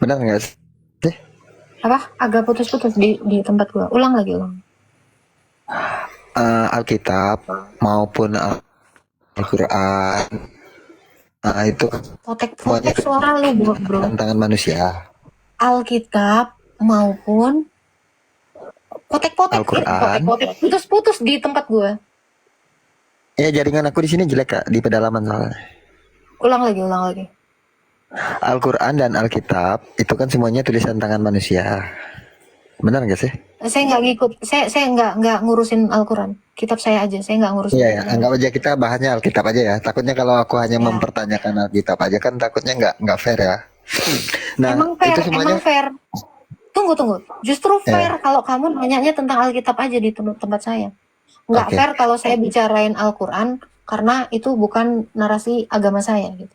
Benar nggak sih? Apa? Agak putus-putus di tempat gua. Ulang lagi, ulang. Alkitab maupun Al-Quran itu semuanya Potek-potek suara lu, bro. tantangan manusia. Alkitab maupun potek-potek, Al-Quran. putus-putus di tempat gua. Ya jaringan aku di sini jelek kak di pedalaman soalnya. Ulang lagi. Al-Quran dan Alkitab itu kan semuanya tulisan tangan manusia. Benar nggak sih? Saya nggak ngikut, saya nggak ngurusin Al-Quran. Kitab saya aja, saya nggak ngurusin. Iya ya, anggap aja kita bahannya Alkitab aja ya. Takutnya kalau aku hanya Ya. mempertanyakan Alkitab aja kan takutnya nggak fair ya. Nah Emang fair, itu semuanya emang fair. Tunggu. Justru fair kalau kamu nanyanya tentang Alkitab aja di tempat saya. Nggak Oke. fair kalau saya bicarain Al-Quran karena itu bukan narasi agama saya gitu.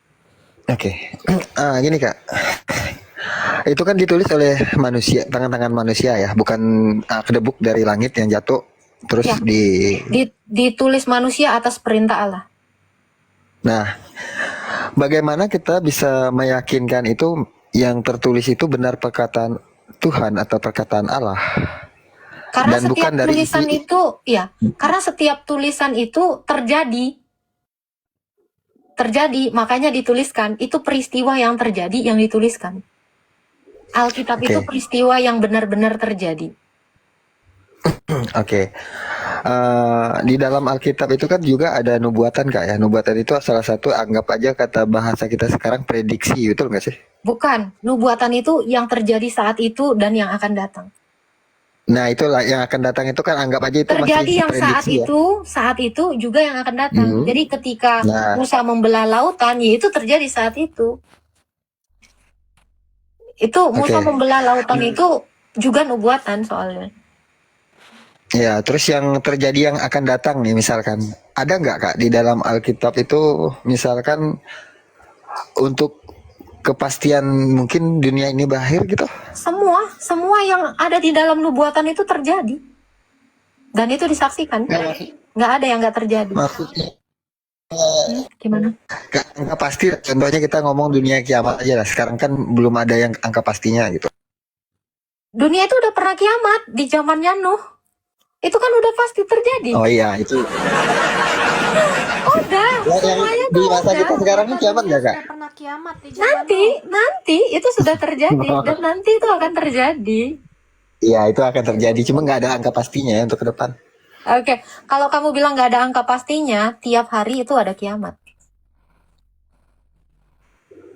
Oke. Gini kak, itu kan ditulis oleh manusia, tangan-tangan manusia ya, bukan kedebuk dari langit yang jatuh terus Ya. Ditulis manusia atas perintah Allah. Nah, bagaimana kita bisa meyakinkan itu yang tertulis itu benar perkataan Tuhan atau perkataan Allah? Karena Dan setiap bukan dari tulisan itu, ya, karena setiap tulisan itu terjadi, makanya dituliskan. Itu peristiwa yang terjadi yang dituliskan. Alkitab itu peristiwa yang benar-benar terjadi. Oke. Di dalam Alkitab itu kan juga ada nubuatan kak ya. Nubuatan itu salah satu anggap aja kata bahasa kita sekarang prediksi, betul nggak sih? Bukan, nubuatan itu yang terjadi saat itu dan yang akan datang. Nah itulah yang akan datang itu kan anggap aja itu terjadi masih yang prediksi saat itu juga yang akan datang. Jadi ketika Musa membelah lautan, ya itu terjadi saat itu. Itu Musa membelah lautan itu juga nubuatan soalnya. Ya, terus yang terjadi yang akan datang nih misalkan, ada nggak kak di dalam Alkitab itu misalkan untuk kepastian mungkin dunia ini berakhir gitu? Semua yang ada di dalam nubuatan itu terjadi. Dan itu disaksikan. Nggak ada yang nggak terjadi. Maksudnya gimana? Angka pasti, contohnya kita ngomong dunia kiamat aja lah. Sekarang kan belum ada yang angka pastinya gitu. Dunia itu udah pernah kiamat di zamannya Nuh. Itu kan udah pasti terjadi. Oh iya, itu. Udah, semuanya di masa kita sekarang ini kiamat nggak kak? Pernah kiamat di zaman Nanti itu sudah terjadi dan nanti itu akan terjadi. Iya, itu akan terjadi. Cuma nggak ada angka pastinya ya untuk ke depan. Oke, kalau kamu bilang nggak ada angka pastinya, tiap hari itu ada kiamat.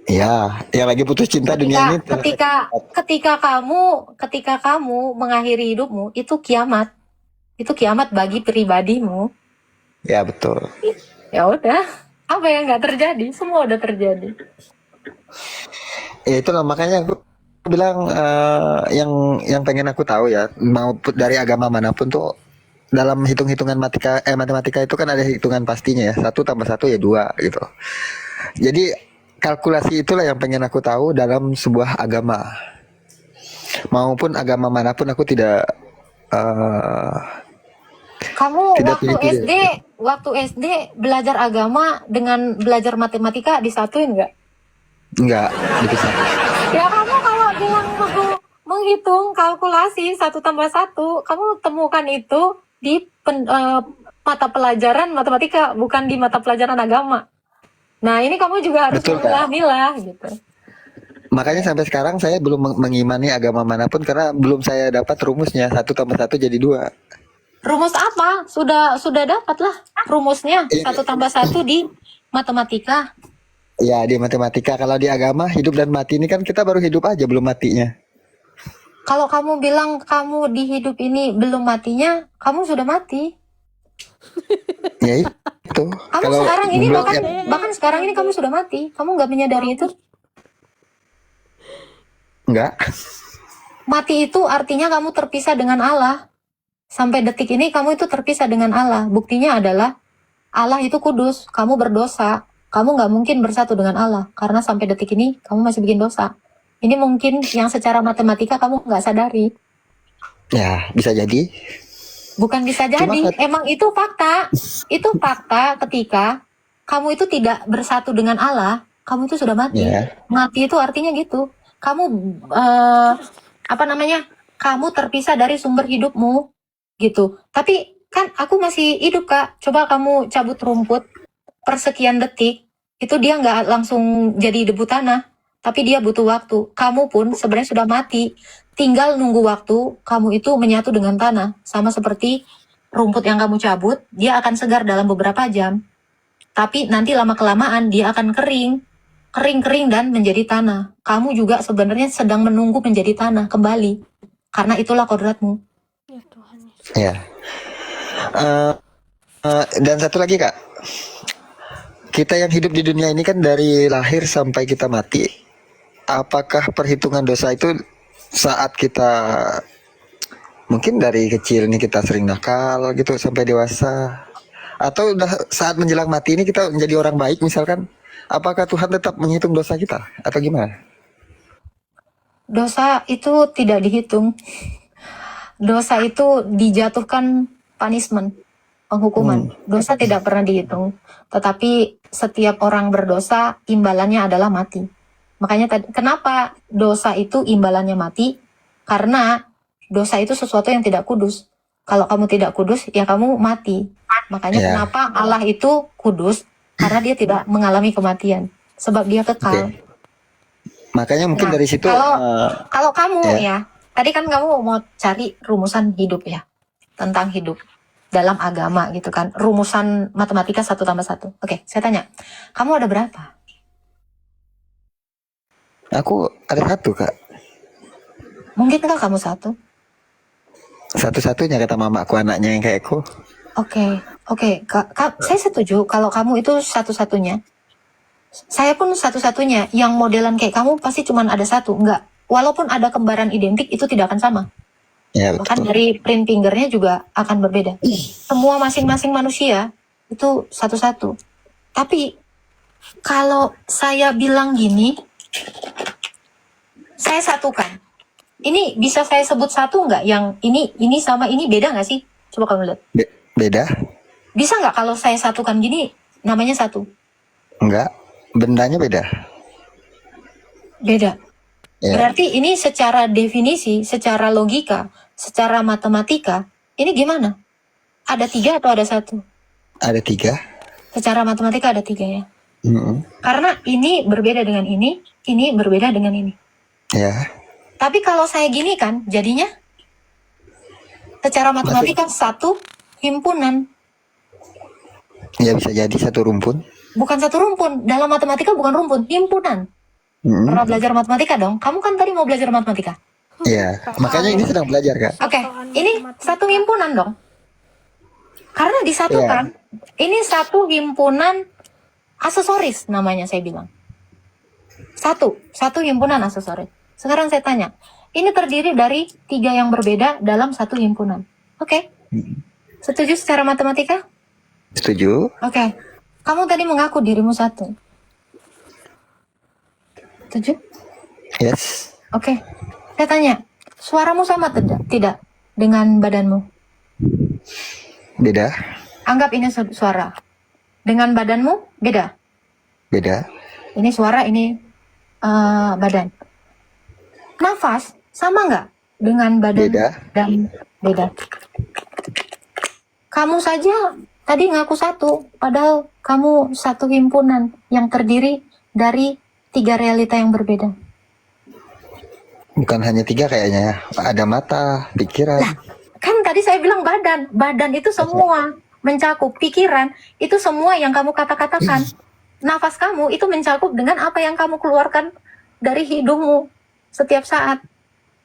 Iya, yang lagi putus cinta dunia ini. Ketika kamu mengakhiri hidupmu, itu kiamat. Itu kiamat bagi pribadimu. Ya betul. Ya udah, apa yang nggak terjadi? Semua udah terjadi. Ya itulah makanya aku bilang yang pengen aku tahu ya, mau dari agama manapun tuh dalam hitung-hitungan matematika itu kan ada hitungan pastinya ya, 1 tambah 1 ya 2 gitu. Jadi kalkulasi itulah yang pengen aku tahu dalam sebuah agama, maupun agama manapun aku tidak. Kamu waktu SD belajar agama dengan belajar matematika disatuin nggak? Nggak dipisah. Ya kamu kalau bilang menghitung kalkulasi 1 tambah 1, kamu temukan itu di mata pelajaran matematika, bukan di mata pelajaran agama. Nah ini kamu juga harus memilah-milah gitu. Makanya sampai sekarang saya belum mengimani agama manapun karena belum saya dapat rumusnya 1 tambah 1 jadi 2. Rumus apa? Sudah dapat lah rumusnya. 1 tambah 1 di matematika. Ya di matematika. Kalau di agama hidup dan mati ini kan kita baru hidup aja belum matinya. Kalau kamu bilang kamu di hidup ini belum matinya, kamu sudah mati. Ya itu. Kamu sekarang ini bahkan sekarang ini kamu sudah mati. Kamu nggak menyadari itu? Enggak. Mati itu artinya kamu terpisah dengan Allah. Sampai detik ini kamu itu terpisah dengan Allah. Buktinya adalah Allah itu kudus, kamu berdosa. Kamu nggak mungkin bersatu dengan Allah. Karena sampai detik ini kamu masih bikin dosa. Ini mungkin yang secara matematika kamu nggak sadari. Ya bisa jadi. Bukan bisa jadi, emang itu fakta. Itu fakta ketika kamu itu tidak bersatu dengan Allah, kamu itu sudah mati. Mati itu artinya gitu. kamu apa namanya? Kamu terpisah dari sumber hidupmu gitu. Tapi kan aku masih hidup, Kak. Coba kamu cabut rumput persekian detik, itu dia nggak langsung jadi debu tanah, tapi dia butuh waktu. Kamu pun sebenarnya sudah mati, tinggal nunggu waktu kamu itu menyatu dengan tanah. Sama seperti rumput yang kamu cabut, dia akan segar dalam beberapa jam. Tapi nanti lama-kelamaan dia akan kering dan menjadi tanah. Kamu juga sebenarnya sedang menunggu menjadi tanah kembali. Karena itulah kodratmu. Ya Tuhan Yesus. Ya. Eh, dan satu lagi Kak, kita yang hidup di dunia ini kan dari lahir sampai kita mati. Apakah perhitungan dosa itu saat kita mungkin dari kecil nih kita sering nakal gitu sampai dewasa, atau udah saat menjelang mati ini kita menjadi orang baik misalkan, apakah Tuhan tetap menghitung dosa kita atau gimana? Dosa itu tidak dihitung. Dosa itu dijatuhkan punishment, penghukuman. Dosa tidak pernah dihitung. Tetapi setiap orang berdosa, imbalannya adalah mati. Makanya kenapa dosa itu imbalannya mati? Karena dosa itu sesuatu yang tidak kudus. Kalau kamu tidak kudus, ya kamu mati. Makanya Ya. kenapa Allah itu kudus? Karena dia tidak mengalami kematian. Sebab dia kekal. Oke. Makanya mungkin Nah, dari situ Kalau kamu Ya. ya, tadi kan kamu mau cari rumusan hidup ya, tentang hidup dalam agama gitu kan, rumusan matematika 1+1. Oke, saya tanya, kamu ada berapa? aku ada satu Kak, Mungkinkah kamu satu? satu-satunya kata mamaku anaknya yang kayak aku. Oke, saya setuju kalau kamu itu satu-satunya. Saya pun satu-satunya, yang modelan kayak kamu pasti cuma ada satu, enggak. Walaupun ada kembaran identik, itu tidak akan sama. Ya Bahkan betul. dari print fingernya juga akan berbeda. Semua masing-masing manusia itu satu-satu. Tapi kalau saya bilang gini, saya satukan. Ini bisa saya sebut satu nggak? Yang ini sama ini beda nggak sih? Coba kamu lihat. Beda? Bisa nggak kalau saya satukan gini, namanya satu? Enggak. Bendanya beda. Beda. Ya. Berarti ini secara definisi, secara logika, secara matematika, ini gimana? Ada 3 atau ada 1? Ada 3. Secara matematika ada 3 ya. Mm-mm. Karena ini berbeda dengan ini berbeda dengan ini. Ya. Tapi kalau saya gini kan, jadinya secara matematika satu himpunan. Ya bisa jadi satu rumpun. Bukan satu rumpun. Dalam matematika bukan rumpun, himpunan. Mm-mm. Pernah belajar matematika dong? Kamu kan tadi mau belajar matematika. Ya. Makanya ini sedang belajar Kak. Oke, ini satu himpunan dong. Karena disatukan. Ini satu himpunan aksesoris namanya saya bilang. Satu himpunan aksesoris. Sekarang saya tanya, ini terdiri dari 3 yang berbeda dalam satu himpunan. Oke? Setuju secara matematika? Setuju? Oke. Kamu tadi mengaku dirimu satu. Setuju? Yes. Oke. Saya tanya, suaramu sama tidak dengan badanmu? Beda? Anggap ini suara. Dengan badanmu beda. Beda? Ini suara, ini badan. Nafas sama nggak dengan badan? Beda. Dan beda. Kamu saja tadi ngaku satu, padahal kamu satu himpunan yang terdiri dari 3 realita yang berbeda. Bukan hanya 3 kayaknya ya. Ada mata, pikiran. Lah, kan tadi saya bilang badan. Badan itu semua mencakup. Pikiran itu semua yang kamu kata-katakan. Nafas kamu itu mencakup dengan apa yang kamu keluarkan dari hidungmu setiap saat.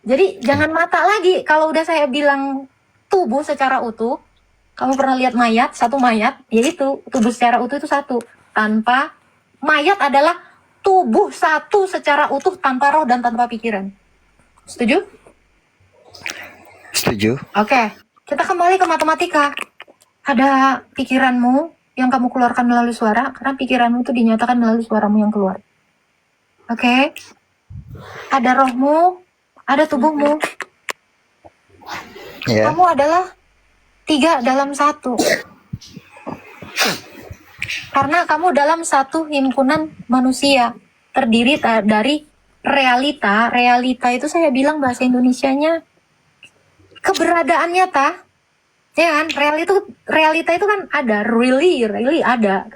Jadi jangan mata lagi. Kalau udah saya bilang tubuh secara utuh, kamu pernah lihat mayat, satu mayat, yaitu tubuh secara utuh itu satu. Tanpa mayat adalah tubuh satu secara utuh tanpa roh dan tanpa pikiran. Setuju? Setuju? Oke, kita kembali ke matematika. Ada pikiranmu yang kamu keluarkan melalui suara, karena pikiranmu itu dinyatakan melalui suaramu yang keluar. Oke? Ada rohmu, ada tubuhmu. Ya. Kamu adalah 3 dalam 1. Karena kamu dalam satu himpunan manusia, terdiri dari realita itu saya bilang bahasa Indonesianya keberadaan nyata. Ya kan, realita itu kan ada, really ada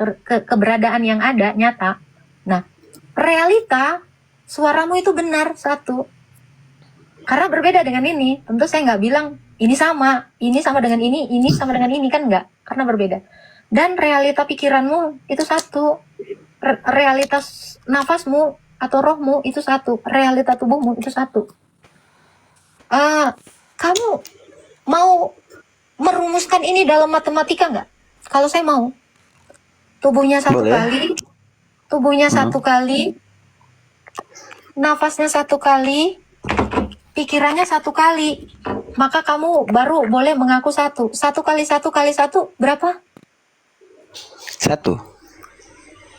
keberadaan yang ada nyata. Nah, realita suaramu itu benar satu. Karena berbeda dengan ini, tentu saya nggak bilang ini sama dengan ini sama dengan ini, kan nggak, karena berbeda. Dan realita pikiranmu itu satu, realitas nafasmu atau rohmu itu satu, realita tubuhmu itu satu. Kamu mau merumuskan ini dalam matematika nggak? Kalau saya mau, tubuhnya satu Boleh. kali, tubuhnya satu kali, nafasnya satu kali, pikirannya satu kali, maka kamu baru boleh mengaku satu. Satu kali satu berapa? 1.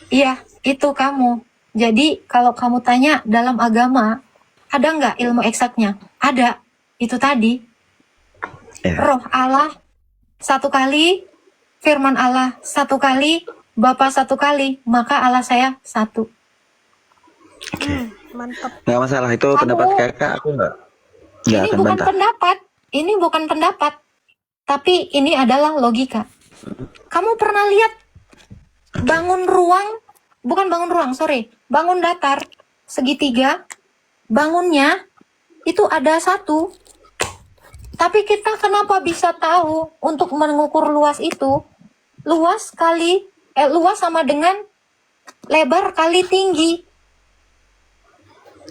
Iya, itu kamu. Jadi kalau kamu tanya dalam agama, ada nggak ilmu eksaknya? Ada. Itu tadi. Ya. Roh Allah satu kali, firman Allah satu kali, Bapa satu kali, maka Allah saya satu. Mantap. Nggak masalah, itu pendapat kakak, aku nggak Ini akan bukan bantah. pendapat. Ini bukan pendapat. Tapi ini adalah logika. Kamu pernah lihat bangun datar segitiga, bangunnya itu ada satu. Tapi kita kenapa bisa tahu untuk mengukur luas itu? Luas sama dengan lebar kali tinggi.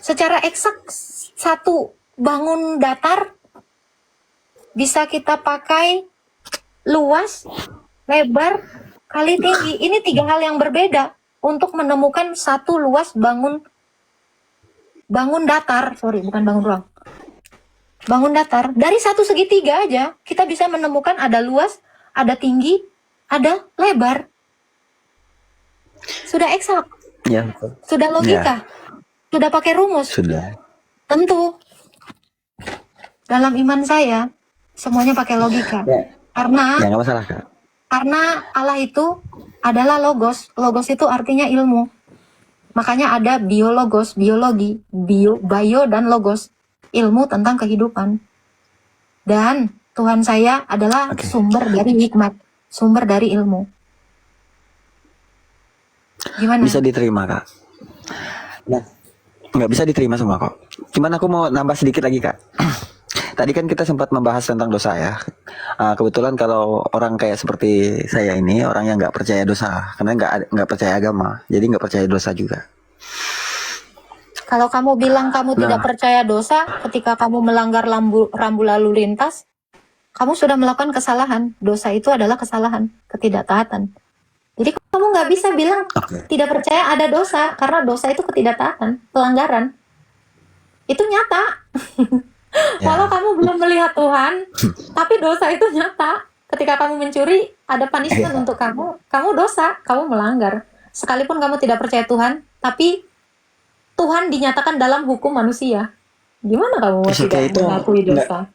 Secara eksak satu bangun datar bisa kita pakai luas, lebar, kali tinggi. Ini 3 hal yang berbeda untuk menemukan satu luas bangun datar. Sorry, bukan bangun ruang. Bangun datar. Dari satu segitiga aja, kita bisa menemukan ada luas, ada tinggi, ada lebar. Sudah eksak. Ya, Sudah logika. Sudah pakai rumus. sudah. Tentu. Dalam iman saya, semuanya pakai logika. Ya, Karena nggak masalah kak. Karena Allah itu adalah logos. Logos itu artinya ilmu. Makanya ada biologos, biologi, bio dan logos. Ilmu tentang kehidupan. Dan Tuhan saya adalah sumber dari hikmat, sumber dari ilmu. Gimana? Bisa diterima kak. Nah, nggak bisa diterima semua kok. Cuman aku mau nambah sedikit lagi kak. Tadi kan kita sempat membahas tentang dosa ya. Kebetulan kalau orang kayak seperti saya ini, orang yang nggak percaya dosa, karena nggak percaya agama, jadi nggak percaya dosa juga. Kalau kamu bilang kamu tidak percaya dosa ketika kamu melanggar rambu lalu lintas, kamu sudah melakukan kesalahan. Dosa itu adalah kesalahan, ketidaktaatan. Jadi kamu nggak bisa bilang tidak percaya ada dosa, karena dosa itu ketidaktaatan, pelanggaran. Itu nyata. Walau kamu belum melihat Tuhan, tapi dosa itu nyata. Ketika kamu mencuri, ada punishment untuk kamu dosa, kamu melanggar. Sekalipun kamu tidak percaya Tuhan, tapi Tuhan dinyatakan dalam hukum manusia. Gimana kamu mau tidak mengakui dosa?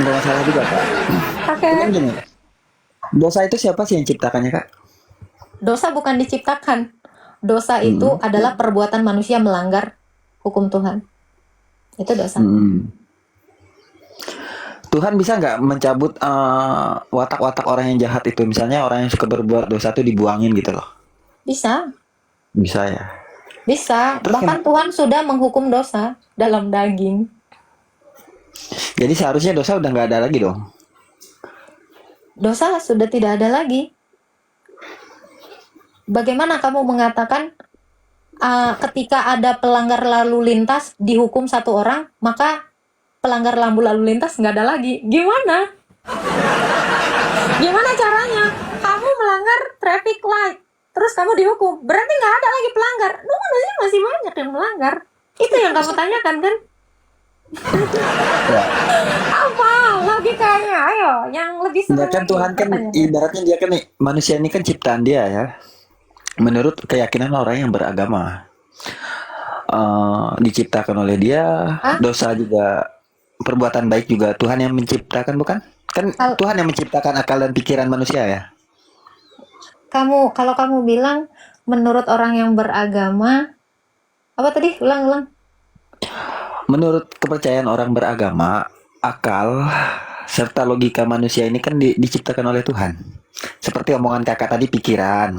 Nggak masalah juga kak. Cuman gini, dosa itu siapa sih yang ciptakannya kak? Dosa bukan diciptakan. Dosa itu adalah perbuatan manusia melanggar hukum Tuhan. Itu dosa. Tuhan bisa nggak mencabut watak-watak orang yang jahat itu? Misalnya orang yang suka berbuat dosa itu dibuangin gitu loh. Bisa. Bisa ya. Bisa. Bahkan Tuhan sudah menghukum dosa dalam daging. Jadi seharusnya dosa udah nggak ada lagi dong. Dosa sudah tidak ada lagi. Bagaimana kamu mengatakan ketika ada pelanggar lalu lintas dihukum satu orang, maka pelanggar lampu lalu lintas nggak ada lagi? Gimana? Gimana caranya? Kamu melanggar traffic light, terus kamu dihukum, berarti nggak ada lagi pelanggar. Lu manusia masih banyak yang melanggar. Itu yang kamu tanyakan kan? Apa logikanya? Ayo, yang lebih seru. Kan Tuhan kan ibaratnya dia kan manusia ini kan ciptaan dia ya. Menurut keyakinan orang yang beragama, diciptakan oleh dia. Dosa juga, perbuatan baik juga Tuhan yang menciptakan, bukan? Kan Tuhan yang menciptakan akal dan pikiran manusia ya. Kalau kamu bilang menurut orang yang beragama, Apa tadi? Ulang. Menurut kepercayaan orang beragama, akal serta logika manusia ini kan diciptakan oleh Tuhan. Seperti omongan kakak tadi, pikiran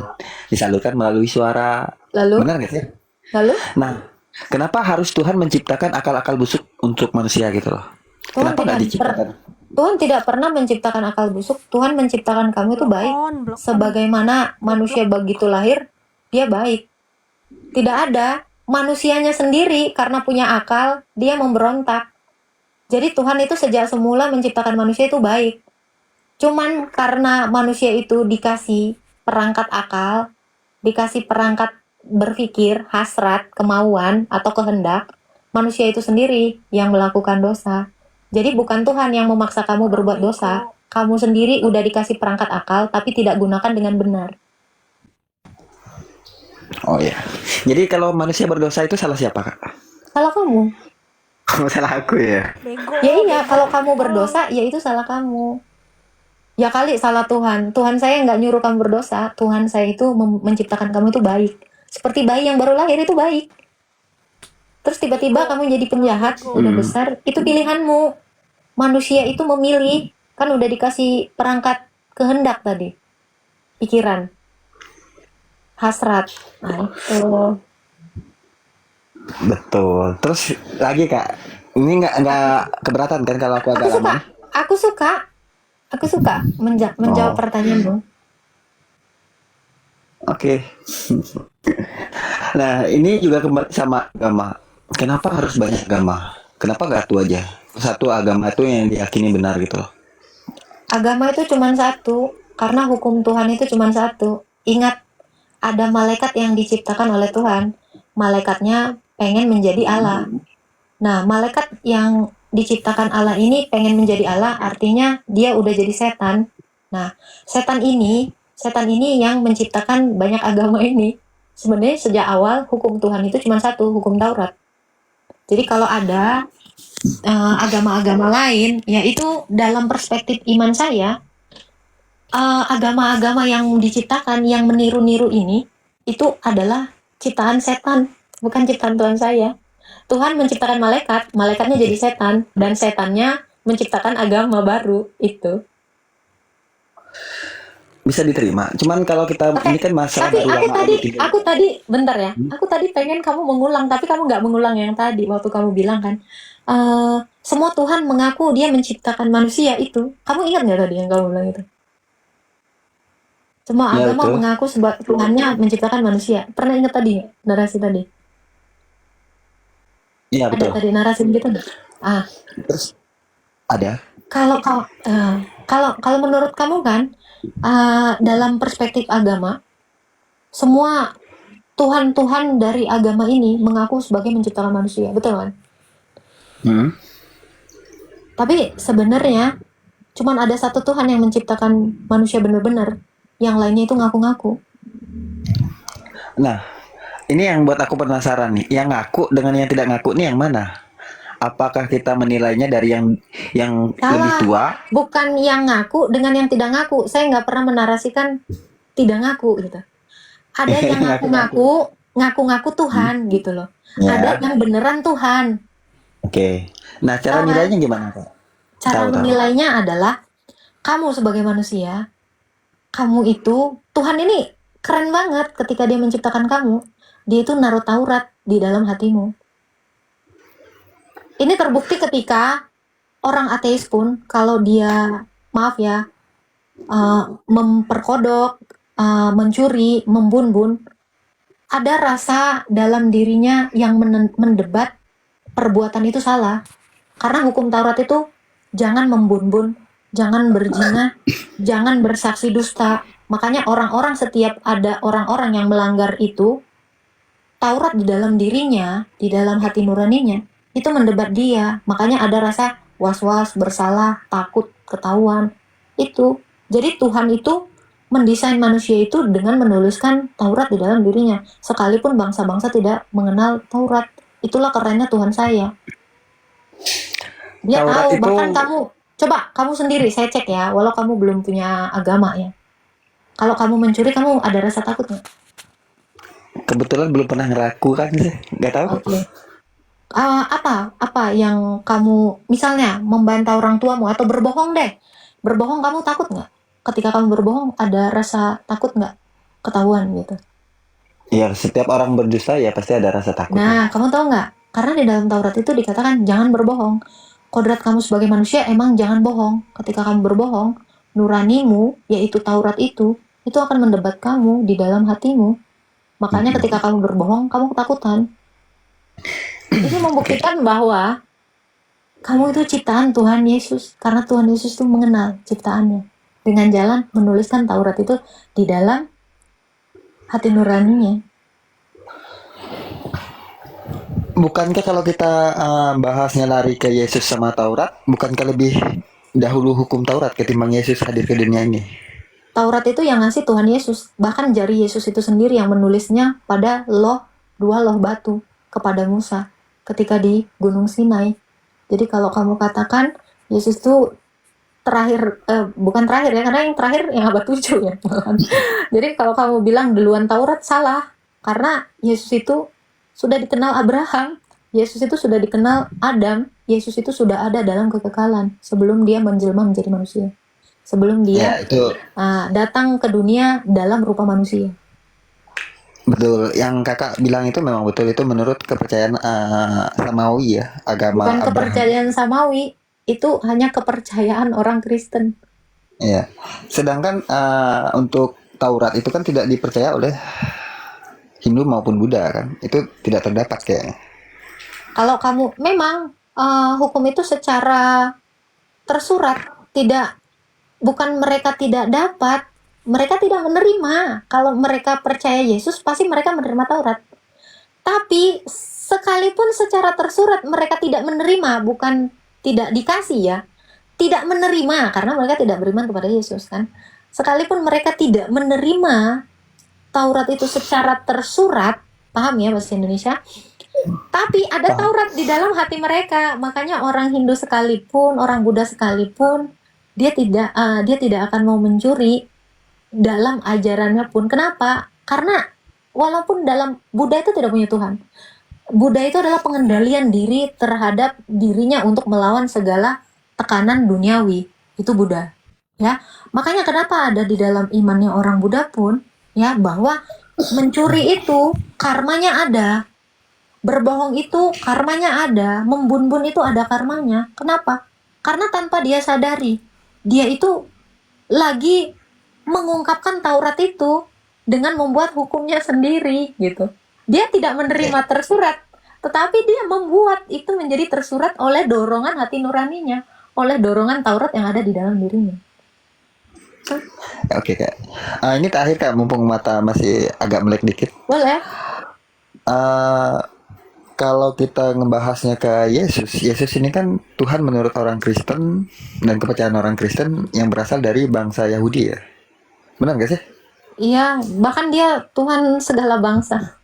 disalurkan melalui suara. Lalu? Benar nggak sih? Lalu? Nah, kenapa harus Tuhan menciptakan akal-akal busuk untuk manusia gitu loh? Tuhan Kenapa nggak tidak diciptakan? Tuhan tidak pernah menciptakan akal busuk. Tuhan menciptakan kamu itu baik. Sebagaimana manusia begitu lahir, dia baik. Tidak ada manusianya sendiri karena punya akal, dia memberontak. Jadi Tuhan itu sejak semula menciptakan manusia itu baik. Cuman karena manusia itu dikasih perangkat akal, dikasih perangkat berpikir, hasrat, kemauan, atau kehendak, manusia itu sendiri yang melakukan dosa. Jadi bukan Tuhan yang memaksa kamu berbuat dosa. Kamu sendiri udah dikasih perangkat akal, tapi tidak gunakan dengan benar. Oh ya. Jadi kalau manusia berdosa itu salah siapa, Kak? Salah kamu. Salah aku ya. Ya iya, kalau kamu berdosa, ya itu salah kamu. Ya kali salah Tuhan. Tuhan saya nggak nyuruh kamu berdosa. Tuhan saya itu menciptakan kamu itu baik. Seperti bayi yang baru lahir itu baik. Terus tiba-tiba kamu jadi penjahat, udah besar, itu pilihanmu. Manusia itu memilih, kan udah dikasih perangkat kehendak tadi. Pikiran. Hasrat. Nah, itu. Betul. Terus lagi, Kak, ini nggak keberatan kan kalau aku Aku agak suka. lama? Aku suka menjawab pertanyaanmu. Oke. Nah, ini juga kembali sama agama. Kenapa harus banyak agama? Kenapa nggak satu aja? Satu agama itu yang diyakini benar gitu loh. Agama itu cuma satu, karena hukum Tuhan itu cuma satu. Ingat, ada malaikat yang diciptakan oleh Tuhan. Malaikatnya pengen menjadi Allah. Nah, malaikat yang diciptakan Allah ini pengen menjadi Allah, artinya dia udah jadi setan. Nah, setan ini yang menciptakan banyak agama ini. Sebenarnya sejak awal hukum Tuhan itu cuma satu, hukum Taurat. Jadi kalau ada agama-agama lain, yaitu dalam perspektif iman saya, agama-agama yang diciptakan, yang meniru-niru ini, itu adalah ciptaan setan, bukan ciptaan Tuhan saya. Tuhan menciptakan malaikat, malaikatnya jadi setan, dan setannya menciptakan agama baru itu. Bisa diterima. Cuman kalau kita ini kan masalah Tapi baru lama. aku tadi, bentar ya, aku tadi pengen kamu mengulang, tapi kamu nggak mengulang yang tadi waktu kamu bilang kan, semua Tuhan mengaku dia menciptakan manusia itu. Kamu ingat nggak tadi yang kamu bilang itu? Semua Ya, agama betul. mengaku Tuhannya menciptakan manusia. Pernah ingat tadi narasi tadi? Iya, Ada betul. tadi narasi gitu nggak? Terus ada. Kalau menurut kamu kan, dalam perspektif agama, semua Tuhan-Tuhan dari agama ini mengaku sebagai menciptakan manusia, betul kan? Tapi sebenarnya cuman ada satu Tuhan yang menciptakan manusia benar-benar, yang lainnya itu ngaku-ngaku. Nah, ini yang buat aku penasaran nih. Yang ngaku dengan yang tidak ngaku nih yang mana? Apakah kita menilainya dari yang lebih tua? Bukan yang ngaku dengan yang tidak ngaku. Saya nggak pernah menarasikan tidak ngaku gitu. Ada yang ngaku-ngaku Tuhan gitu loh. Ya. Ada yang beneran Tuhan. Oke. Nah, cara nilainya gimana, Kak? Cara menilainya adalah kamu sebagai manusia, kamu itu, Tuhan ini keren banget ketika dia menciptakan kamu. Dia itu naruh Taurat di dalam hatimu. Ini terbukti ketika orang ateis pun, kalau dia, maaf ya, memperkodok, mencuri, membun-bun, ada rasa dalam dirinya yang mendebat perbuatan itu salah. Karena hukum Taurat itu jangan membun-bun, jangan berzina, jangan bersaksi dusta. Makanya setiap ada orang-orang yang melanggar itu, Taurat di dalam dirinya, di dalam hati nuraninya, itu mendebat dia. Makanya ada rasa was-was, bersalah, takut, ketahuan. Itu. Jadi Tuhan itu mendesain manusia itu dengan menuliskan Taurat di dalam dirinya. Sekalipun bangsa-bangsa tidak mengenal Taurat. Itulah kerennya Tuhan saya. Dia Taurat tahu, itu... bahkan kamu sendiri, saya cek ya, walau kamu belum punya agama ya. Kalau kamu mencuri, kamu ada rasa takut nggak? Kebetulan belum pernah ngelakukan sih, nggak tahu. Oke. Apa yang kamu misalnya membantah orang tuamu atau berbohong deh. Berbohong kamu takut nggak? Ketika kamu berbohong ada rasa takut nggak? Ketahuan gitu. Ya setiap orang berdusta ya pasti ada rasa takut Nah, ya. kamu tahu nggak? Karena di dalam Taurat itu dikatakan jangan berbohong. Kodrat kamu sebagai manusia emang jangan bohong. Ketika kamu berbohong, nuranimu, yaitu Taurat itu akan mendebat kamu di dalam hatimu. Makanya ketika kamu berbohong, kamu ketakutan. Ini membuktikan bahwa kamu itu ciptaan Tuhan Yesus. Karena Tuhan Yesus itu mengenal ciptaannya. Dengan jalan menuliskan Taurat itu di dalam hati nuraninya. Bukankah kalau kita bahasnya lari ke Yesus sama Taurat, bukankah lebih dahulu hukum Taurat ketimbang Yesus hadir ke dunia ini? Taurat itu yang ngasih Tuhan Yesus. Bahkan jari Yesus itu sendiri yang menulisnya pada dua loh batu kepada Musa ketika di Gunung Sinai. Jadi kalau kamu katakan Yesus itu terakhir, bukan terakhir ya, karena yang terakhir yang abad 7 ya. Jadi kalau kamu bilang duluan Taurat, salah. Karena Yesus itu sudah dikenal Abraham, Yesus itu sudah dikenal Adam, Yesus itu sudah ada dalam kekekalan sebelum dia menjelma menjadi manusia. Sebelum Ya, dia itu datang ke dunia dalam rupa manusia. betul. Yang kakak bilang itu memang betul. Itu menurut kepercayaan Samawi ya, agama Bukan Abraham. kepercayaan Samawi, itu hanya kepercayaan orang Kristen. Ya. Sedangkan untuk Taurat itu kan tidak dipercaya oleh Hindu maupun Buddha kan. Itu tidak terdapat kayaknya. Kalau kamu memang hukum itu secara tersurat, bukan mereka tidak dapat, mereka tidak menerima. Kalau mereka percaya Yesus, pasti mereka menerima Taurat. Tapi sekalipun secara tersurat mereka tidak menerima, bukan tidak dikasih ya, tidak menerima karena mereka tidak beriman kepada Yesus kan. Sekalipun mereka tidak menerima Taurat itu secara tersurat, paham ya bahasa Indonesia? Tapi ada Paham. Taurat di dalam hati mereka. Makanya orang Hindu sekalipun, orang Buddha sekalipun, dia tidak akan mau mencuri dalam ajarannya pun. Kenapa? Karena walaupun dalam Buddha itu tidak punya Tuhan. Buddha itu adalah pengendalian diri terhadap dirinya untuk melawan segala tekanan duniawi. Itu Buddha. Ya. Makanya kenapa ada di dalam imannya orang Buddha pun ya bahwa mencuri itu karmanya ada. Berbohong itu karmanya ada, membun-bun itu ada karmanya. Kenapa? Karena tanpa dia sadari, dia itu lagi mengungkapkan Taurat itu dengan membuat hukumnya sendiri gitu. Dia tidak menerima tersurat, tetapi dia membuat itu menjadi tersurat oleh dorongan hati nuraninya, oleh dorongan Taurat yang ada di dalam dirinya. Oke kak. Ini terakhir kak, mumpung mata masih agak melek dikit. Boleh? Kalau kita ngebahasnya ke Yesus, Yesus ini kan Tuhan menurut orang Kristen dan kepercayaan orang Kristen yang berasal dari bangsa Yahudi ya. Benar gak sih? Iya, bahkan dia Tuhan segala bangsa.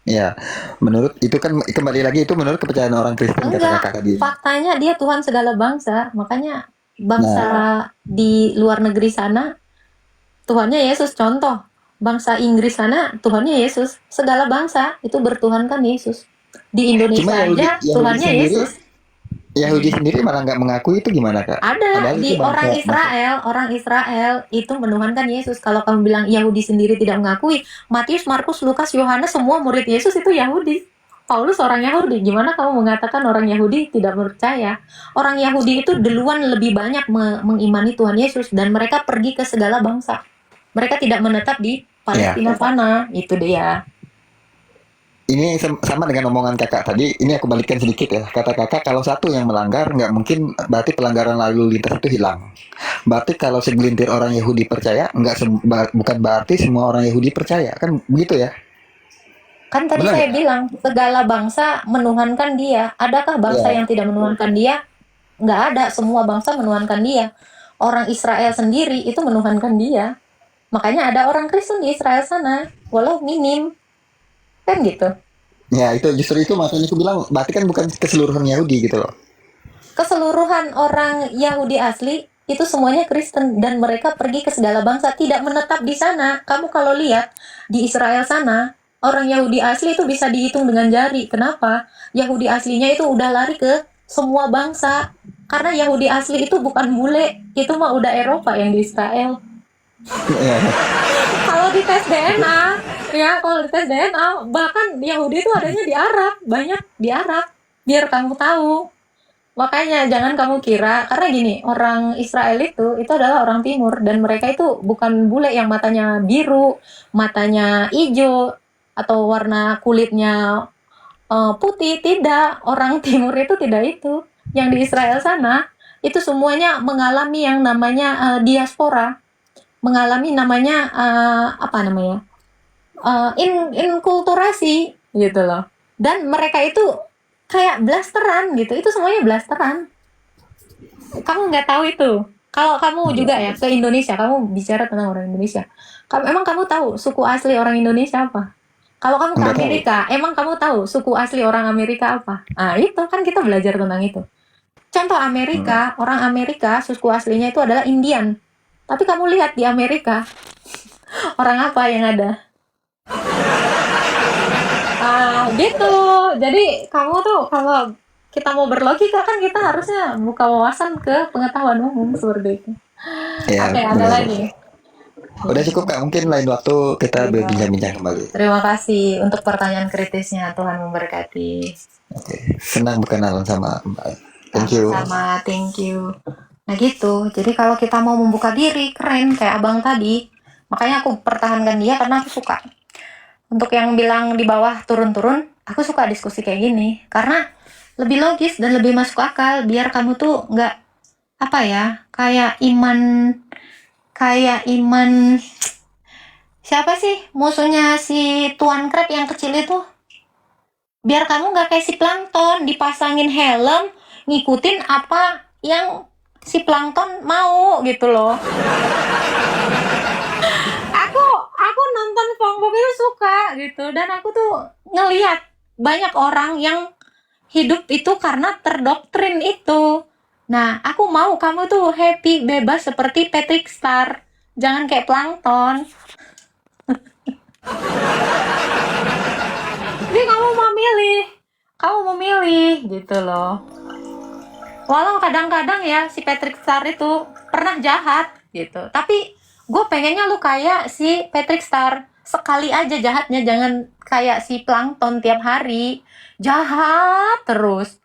Ya, menurut itu kan kembali lagi itu menurut kepercayaan orang Kristen kata Enggak, kakak tadi. faktanya dia Tuhan segala bangsa. Makanya bangsa di luar negeri sana Tuhannya Yesus. Contoh, bangsa Inggris sana Tuhannya Yesus. Segala bangsa itu bertuhankan Yesus. Di Indonesia Cuma aja Tuhannya Yesus. Yahudi sendiri malah nggak mengakui itu gimana kak? Ada Padahal di itu bangsa. orang Israel itu menuhankan Yesus. Kalau kamu bilang Yahudi sendiri tidak mengakui, Matius, Markus, Lukas, Yohanes semua murid Yesus itu Yahudi. Paulus orang Yahudi. Gimana kamu mengatakan orang Yahudi tidak percaya? Orang Yahudi itu duluan lebih banyak mengimani Tuhan Yesus dan mereka pergi ke segala bangsa. Mereka tidak menetap di Palestina sana. Itu dia. Ini sama dengan omongan kakak tadi. Ini aku balikkan sedikit ya. Kata kakak kalau satu yang melanggar nggak mungkin berarti pelanggaran lalu lintas itu hilang. Berarti kalau segelintir orang Yahudi percaya bukan berarti semua orang Yahudi percaya kan begitu ya? Kan tadi Benar saya nggak? bilang segala bangsa menuhankan dia. Adakah bangsa Ya. yang tidak menuhankan dia? Nggak ada. Semua bangsa menuhankan dia. Orang Israel sendiri itu menuhankan dia. Makanya ada orang Kristen di Israel sana, walau minim. Kan gitu. Ya itu justru itu makanya aku bilang berarti kan bukan keseluruhan Yahudi gitu loh. Keseluruhan orang Yahudi asli itu semuanya Kristen dan mereka pergi ke segala bangsa, tidak menetap di sana. Kamu kalau lihat di Israel sana, orang Yahudi asli itu bisa dihitung dengan jari. Kenapa? Yahudi aslinya itu udah lari ke semua bangsa. Karena Yahudi asli itu bukan bule, itu mah udah Eropa yang di Israel. Ya, Kalau di tes DNA, ya kalau di tes DNA, bahkan Yahudi itu adanya di Arab, banyak di Arab. Biar kamu tahu. Makanya jangan kamu kira, karena gini, orang Israel itu adalah orang timur dan mereka itu bukan bule yang matanya biru, matanya hijau atau warna kulitnya putih, tidak. Orang timur itu tidak itu. Yang di Israel sana itu semuanya mengalami yang namanya diaspora, mengalami namanya apa namanya? Inkulturasi gitu loh. Dan mereka itu kayak blasteran gitu. Itu semuanya blasteran. Kamu nggak tahu itu. Kalau kamu juga ya ke Indonesia, kamu bicara tentang orang Indonesia. Emang kamu tahu suku asli orang Indonesia apa? Kalau kamu ke Nggak tahu. Amerika, emang kamu tahu suku asli orang Amerika apa? Ah, itu kan kita belajar tentang itu. Contoh Amerika, orang Amerika suku aslinya itu adalah Indian. Tapi kamu lihat di Amerika, orang apa yang ada? Gitu. Jadi kamu tuh kalau kita mau berlogika kan kita harusnya buka wawasan ke pengetahuan umum seperti itu. ya, Oke, ada benar. lagi. Udah cukup Kak, mungkin lain waktu kita berbincang-bincang kembali. Terima kasih untuk pertanyaan kritisnya. Tuhan memberkati. Oke, senang berkenalan sama Mbak. Thank you. Sama, thank you. Nah gitu. Jadi kalau kita mau membuka diri, keren kayak abang tadi. Makanya aku pertahankan dia karena aku suka. Untuk yang bilang di bawah turun-turun, aku suka diskusi kayak gini. Karena lebih logis dan lebih masuk akal. Biar kamu tuh nggak, apa ya, kayak iman, siapa sih musuhnya si Tuan Crab yang kecil itu? Biar kamu nggak kayak si Plankton, dipasangin helm, ngikutin apa yang si Plankton mau gitu loh. aku nonton SpongeBob itu suka gitu, dan aku tuh ngelihat banyak orang yang hidup itu karena terdoktrin itu. Nah, aku mau kamu tuh happy, bebas seperti Patrick Star, jangan kayak Plankton. Jadi kamu memilih gitu loh. Walau kadang-kadang ya si Patrick Star itu pernah jahat gitu, tapi gue pengennya lu kayak si Patrick Star, sekali aja jahatnya, jangan kayak si Plankton tiap hari jahat terus.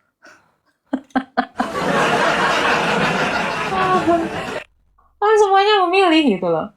Kan semuanya memilih gitu loh.